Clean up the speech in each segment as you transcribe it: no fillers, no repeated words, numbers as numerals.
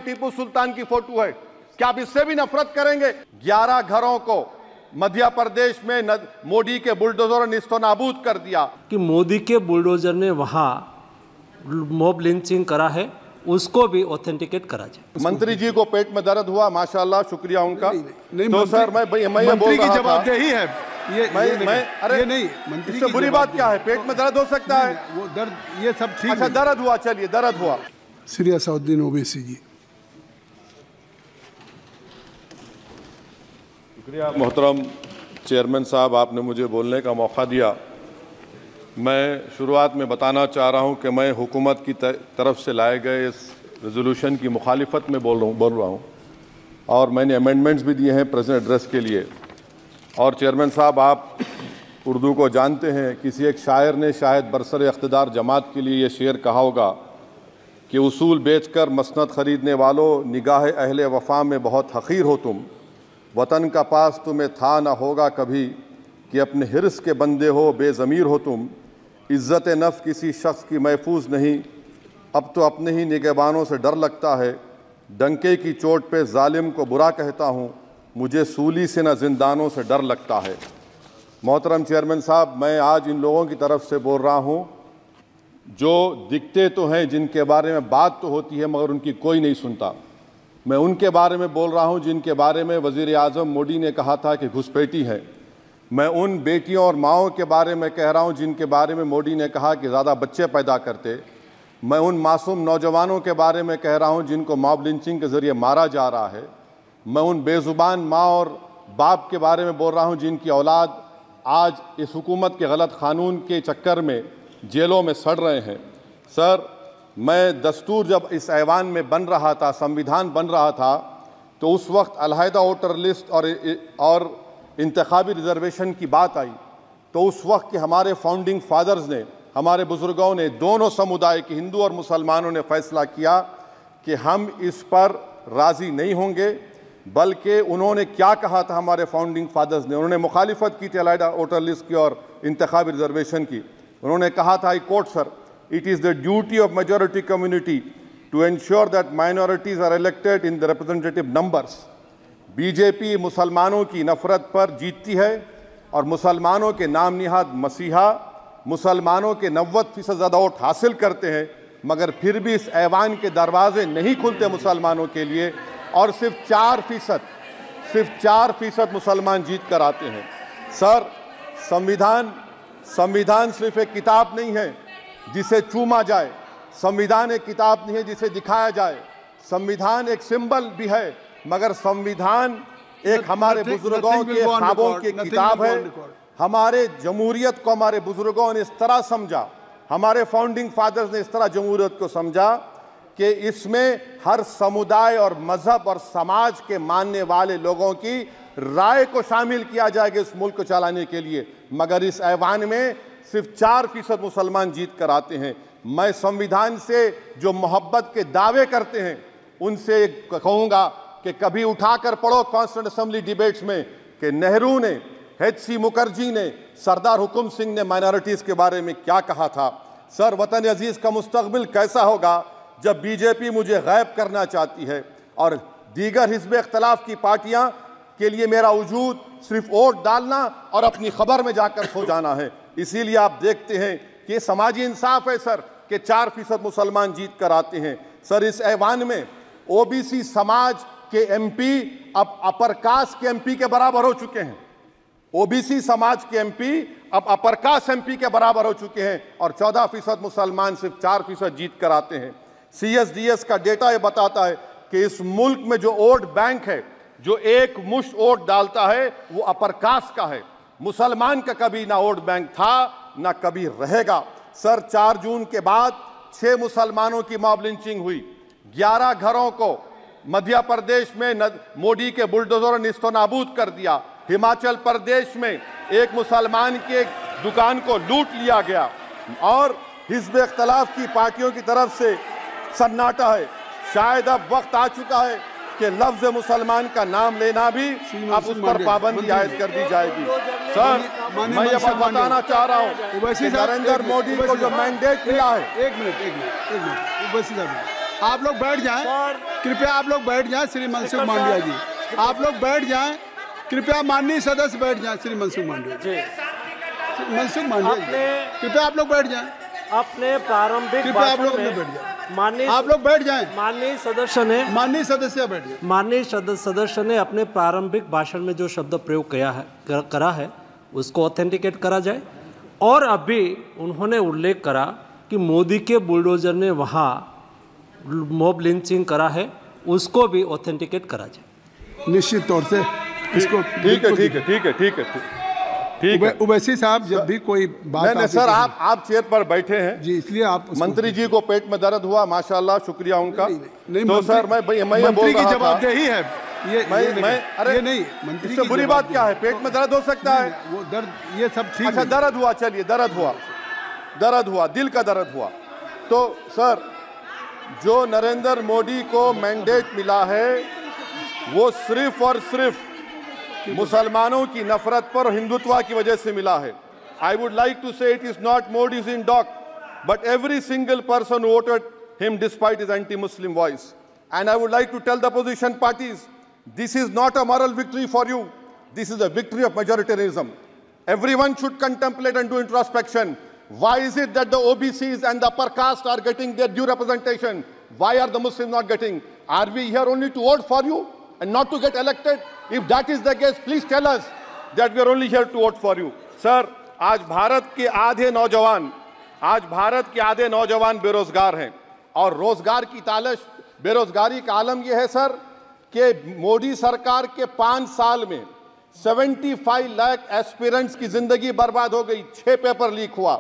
टीपू सुल्तान की फोटो है, क्या आप इससे भी नफरत करेंगे? 11 घरों को मध्य प्रदेश में मोदी के बुलडोजर ने निस्तो नाबूद कर दिया। कि मोदी के बुलडोजर ने वहां मॉब लिंचिंग करा है, उसको भी ऑथेंटिकेट करा जाए। मंत्री जी को पेट में दर्द हुआ, माशाल्लाह, शुक्रिया उनका। नहीं, तो सर मैं ये बोल रहा था, जवाबदेही है अरे ये नहीं, मंत्री इससे बुरी बात क्या है? पेट में दर्द हो सकता है, वो दर्द ये सब ठीक। अच्छा दर्द हुआ, चलिए दर्द हुआ। श्री असउद्दीन ओवैसी जी। शुक्रिया मोहतरम चेयरमैन साहब, आपने मुझे बोलने का मौका दिया। मैं शुरुआत में बताना चाह रहा हूं कि मैं हुकूमत की तरफ से लाए गए इस रेजोल्यूशन की मुखालिफत में बोल रहा हूं और मैंने अमेंडमेंट्स भी दिए हैं प्रेजेंट एड्रेस के लिए। और चेयरमैन साहब, आप उर्दू को जानते हैं, किसी एक शायर ने शायद बरसर इख्तिदार जमात के लिए ये शेर कहा होगा कि उसूल बेचकर मसनद ख़रीदने वालों, निगाह अहले वफ़ा में बहुत हक़ीर हो तुम, वतन का पास तुम्हें था न होगा कभी, कि अपने हिर्स के बंदे हो, बेज़मीर हो तुम, इज़्ज़त नफ्स किसी शख्स की महफूज नहीं, अब तो अपने ही निगहबानों से डर लगता है, डंके की चोट पे जालिम को बुरा कहता हूँ, मुझे सूली से न जिंदानों से डर लगता है। मोहतरम चेयरमैन साहब, मैं आज इन लोगों की तरफ से बोल रहा हूँ जो दिखते तो हैं, जिनके बारे में बात तो होती है मगर उनकी कोई नहीं सुनता। मैं उनके बारे में बोल रहा हूँ जिनके बारे में वज़ीर आज़म मोदी ने कहा था कि घुसपैठी है। मैं उन बेटियों और माओं के बारे में कह रहा हूं जिनके बारे में मोदी ने कहा कि ज़्यादा बच्चे पैदा करते। मैं उन मासूम नौजवानों के बारे में कह रहा हूं जिनको मॉब लिंचिंग के ज़रिए मारा जा रहा है। मैं उन बेज़ुबान माँ और बाप के बारे में बोल रहा हूं जिनकी औलाद आज इस हुकूमत के गलत क़ानून के चक्कर में जेलों में सड़ रहे हैं। सर, मैं दस्तूर जब इस ऐवान में बन रहा था, संविधान बन रहा था, तो उस वक्त अलहदा वोटर लिस्ट और इंतखाबी रिजर्वेशन की बात आई तो उस वक्त के हमारे फाउंडिंग फादर्स ने, हमारे बुजुर्गों ने, दोनों समुदाय के हिंदू और मुसलमानों ने फैसला किया कि हम इस पर राज़ी नहीं होंगे। बल्कि उन्होंने क्या कहा था हमारे फाउंडिंग फादर्स ने, उन्होंने मुखालिफत की थी अलहदा वोटर लिस्ट की और इंतखाबी रिजर्वेशन की। उन्होंने कहा था, I quote sir, it is the duty of majority community to ensure that minorities are elected in the representative numbers. BJP मुसलमानों की नफरत पर जीतती है और मुसलमानों के नाम निहाद मसीहा मुसलमानों के 90% ज़्यादा वोट हासिल करते हैं, मगर फिर भी इस ऐवान के दरवाजे नहीं खुलते मुसलमानों के लिए और सिर्फ 4% मुसलमान जीत कर आते हैं। सर, संविधान सिर्फ एक किताब नहीं है जिसे चूमा जाए, संविधान एक किताब नहीं है जिसे दिखाया जाए, संविधान एक सिंबल भी है, मगर संविधान एक हमारे बुजुर्गों के ख्वाबों की किताब है। हमारे जमहूरियत को हमारे बुजुर्गों ने इस तरह समझा, हमारे फाउंडिंग फादर्स ने इस तरह जमहूरियत को समझा कि इसमें हर समुदाय और मजहब और समाज के मानने वाले लोगों की राय को शामिल किया जाएगा इस मुल्क को चलाने के लिए। मगर इस ऐवान में सिर्फ 4% मुसलमान जीत कर आते हैं। मैं संविधान से जो मोहब्बत के दावे करते हैं उनसे कहूँगा कि कभी उठाकर पढ़ो कॉन्स्टिट्यूएंट असेंबली डिबेट्स में कि नेहरू ने, H.C. मुखर्जी ने, सरदार हुकुम सिंह ने माइनॉरिटीज़ के बारे में क्या कहा था। सर, वतन अजीज़ का मुस्तकबिल कैसा होगा जब बीजेपी मुझे गायब करना चाहती है और दीगर हिज़्ब इख्तिलाफ की पार्टियां के लिए मेरा वजूद सिर्फ वोट डालना और अपनी खबर में जाकर सो जाना है। इसीलिए आप देखते हैं कि समाजी इंसाफ है सर कि 4% मुसलमान जीत कर आते हैं। सर, इस ऐवान में ओबीसी समाज के एमपी अब अपर कास्ट के एमपी के बराबर हो चुके हैं। ओबीसी समाज के एमपी अब अपर कास्ट एमपी के बराबर हो चुके हैं और 14% मुसलमान सिर्फ 4% जीत कर आते हैं। CSDS का डेटा ये बताता है कि इस मुल्क में जो वोट बैंक है, जो एक मुश्त वोट डालता है, वो अपर कास्ट का है। मुसलमान का कभी ना वोट बैंक था ना कभी रहेगा। सर, 4 जून के बाद 6 मुसलमानों की मॉब लिंचिंग हुई। 11 घरों को मध्य प्रदेश में मोदी के बुलडोजर ने निस्तो नाबूद कर दिया। हिमाचल प्रदेश में एक मुसलमान की एक दुकान को लूट लिया गया और हिज़्ब इख्तिलाफ की पार्टियों की तरफ से सन्नाटा है। शायद अब वक्त आ चुका है कि लफ्ज़ मुसलमान का नाम लेना भी अब उस पर पाबंदी आयद कर दी जाएगी। सर, मैं ये बात बताना चाह रहा हूँ कि नरेंद्र मोदी को जो मैंडेट मिला है। एक मिनट, आप लोग बैठ जाएं। कृपया आप लोग बैठ जाएं। श्री मनसुख मांडविया जी, आप लोग बैठ जाएं। कृपया माननीय सदस्य बैठ जाएं। श्री मनसुख मांडविया जी, मनसुख मांडविया जी, कृपया आप लोग बैठ जाएं। अपने प्रारंभिक कृपया आप लोग भाषण बैठ में जाएं। माननीय आप लोग बैठ जाएं। माननीय सदस्य बैठ जाएं। माननीय सदस्य ने अपने प्रारंभिक भाषण में जो शब्द प्रयोग करा है उसको ऑथेंटिकेट करा जाए। और अभी उन्होंने उल्लेख करा कि मोदी के बुलडोजर ने वहाँ मॉब लिंचिंग करा है, उसको भी ऑथेंटिकेट करा जाए। निश्चित तौर से इसको ठीक है। ओवैसी साहब, जब भी कोई बात नहीं सर, आप चेयर पर बैठे हैं जी, इसलिए आप मंत्री जी को पेट में दर्द हुआ, माशाल्लाह, शुक्रिया उनका। नहीं, तो सर मैं ये बोल रहा था, जवाबदेही है अरे ये नहीं, मंत्री इससे बुरी बात क्या है? पेट में दर्द हो सकता है, वो दर्द ये सब ठीक। अच्छा दर्द हुआ, चलिए दर्द हुआ, दिल का दर्द हुआ। तो सर, जो नरेंद्र मोदी को मैंडेट मिला है वो सिर्फ और सिर्फ मुसलमानों की नफरत पर हिंदुत्व की वजह से मिला है। I would like to say it is not Modi's in doc, but every single person voted him despite his anti Muslim voice. And I would like to tell the opposition parties, this is not a moral victory for you, this is a victory of majoritarianism. Everyone should contemplate and do introspection. Why is it that the OBCs and the upper caste are getting their due representation? Why are the Muslims not getting? Are we here only to vote for you and not to get elected? If that is the case, please tell us that we are only here to vote for you. Sir, आज भारत के आधे नौजवान बेरोजगार हैं और रोजगार की तालाश, बेरोजगारी का आलम यह है सर कि मोदी सरकार के 5 साल में 75 लाख एस्पिरेंट्स की जिंदगी बर्बाद हो गई, 6 पेपर लीक हुआ।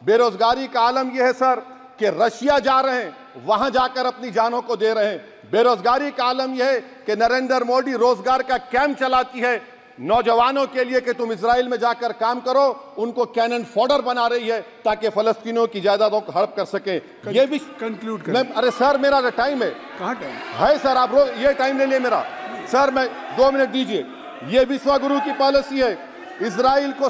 बेरोजगारी का आलम यह है सर कि रशिया जा रहे हैं, वहां जाकर अपनी जानों को दे रहे हैं। बेरोजगारी का आलम यह है कि नरेंद्र मोदी रोजगार का कैंप चलाती है नौजवानों के लिए कि तुम इजराइल में जाकर काम करो, उनको कैनन फॉडर बना रही है ताकि फलस्तीनियों की जायदादों को हड़प कर सके। ये भी कंक्लूड कर। अरे सर, मेरा टाइम है। कहाँ टाइम है सर? आप ये टाइम ले लिए मेरा। सर मैं 2 मिनट दीजिए। ये विश्वगुरु की पॉलिसी है। इजराइल को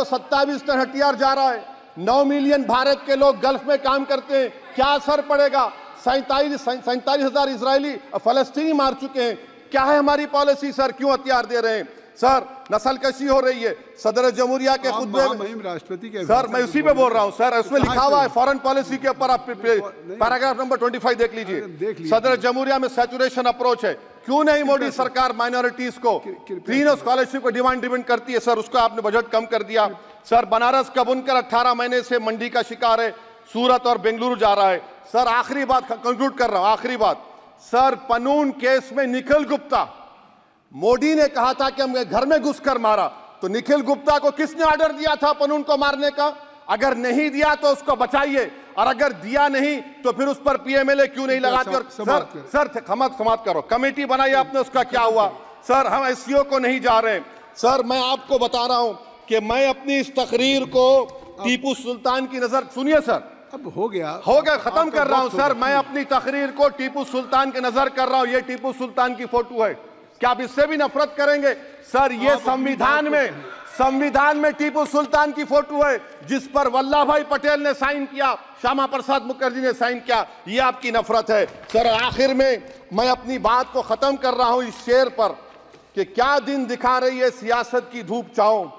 27 टन हथियार जा रहा है। 9 मिलियन भारत के लोग गल्फ में काम करते हैं, क्या असर पड़ेगा? 47,000 इजरायली फलस्तीनी मार चुके हैं। क्या है हमारी पॉलिसी सर? क्यों हथियार दे रहे हैं सर? नस्लकशी हो रही है। सदर जमहूरिया के खुतबे में राष्ट्रपति के सर, मैं उसी पे बोल रहा हूं सर, उसमें लिखा हुआ है फॉरेन पॉलिसी के ऊपर, आप पैराग्राफ नंबर 25 देख लीजिए। सदर जमहूरिया में सैचुरेशन अप्रोच है। क्यों नहीं मोदी सरकार माइनॉरिटीज को तीनों स्कॉलरशिप को डिमांड करती है सर? उसको आपने बजट कम कर दिया। सर बनारस का बुनकर 18 महीने से मंडी का शिकार है, सूरत और बेंगलुरु जा रहा है। सर आखिरी बात कंक्लूड कर रहा हूं, आखिरी बात सर, पनून केस में निखिल गुप्ता, मोदी ने कहा था कि हम घर में घुसकर मारा, तो निखिल गुप्ता को किसने ऑर्डर दिया था पनून को मारने का? अगर नहीं दिया तो उसको बचाइए, और अगर दिया नहीं तो फिर उस पर पीएमएलए क्यों नहीं लगाकर? सर समाप्त करो। कमेटी बनाई आपने, उसका क्या हुआ? सर हम एससीओ को नहीं जा रहे। सर मैं आपको बता रहा हूं कि मैं अपनी इस तकरीर को टीपू सुल्तान की नजर, सुनिए सर, अब हो गया खत्म कर रहा हूं सर। मैं अपनी तकरीर को टीपू सुल्तान के नजर कर रहा हूं। ये टीपू सुल्तान की फोटो है, क्या आप इससे भी नफरत करेंगे? सर ये संविधान में टीपू सुल्तान की फोटो है जिस पर वल्लभ भाई पटेल ने साइन किया, श्यामा प्रसाद मुखर्जी ने साइन किया। ये आपकी नफरत है सर। आखिर में मैं अपनी बात को खत्म कर रहा हूं इस शेर पर कि क्या दिन दिखा रही है सियासत की धूप छांव,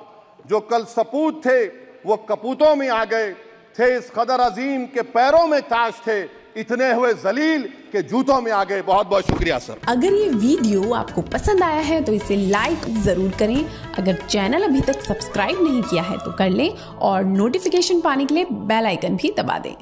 जो कल सपूत थे वो कपूतों में आ गए, थे इस कदर अजीम के पैरों में ताज थे, इतने हुए जलील के जूतों में आ गए। बहुत बहुत शुक्रिया सर। अगर ये वीडियो आपको पसंद आया है तो इसे लाइक जरूर करें। अगर चैनल अभी तक सब्सक्राइब नहीं किया है तो कर लें और नोटिफिकेशन पाने के लिए बेल आइकन भी दबा दें।